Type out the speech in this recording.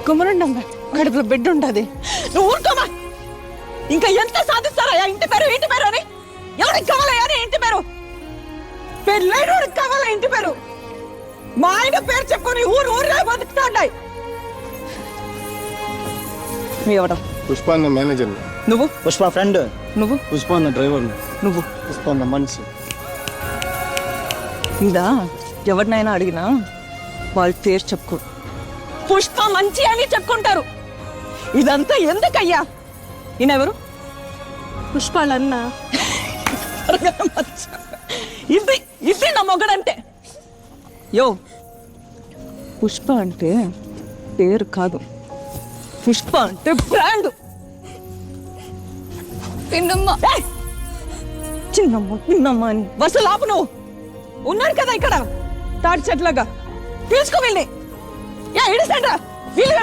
కుమరండమ్మ కడుపులో బిడ్డ ఉంటుంది. నువ్వు ఊరుకోమా. ఇంకా ఎంత సాధిస్తారా ఇంటి పేరు అని? ఎవరికి కావాలయ్యా నీ ఇంటి పేరు? పెళ్ళైనోడికి కావాలా ఇంటి పేరు? మా ఆయన పేరు చెప్పుకొని ఊరు బతుకుతా ఉన్నాయి. ఎవడం? పుష్ప అన్న మేనేజర్. నువ్వు? పుష్ప ఫ్రెండ్. నువ్వు? పుష్ప అన్న డ్రైవర్. నువ్వు? పుష్ప అన్న మనిషి. ఇదా ఎవరినైనా అడిగినా వాళ్ళ పేరు చెప్పుకో. పుష్ప మంచి అని చెప్పుకుంటారు. ఇదంతా ఎందుకయ్యా? ఈయనెవరు? పుష్పాలన్నా. ఇది నా మొగడంటే. యో, పుష్ప అంటే పేరు కాదు, పుష్ప అంటే బ్రాండ్. చిన్నమ్మ అని వరుస లాపు. నువ్వు ఉన్నారు కదా ఇక్కడ తాడి చెట్లాగా, తీసుకో వెళ్ళి. ఇడిసండ్రా.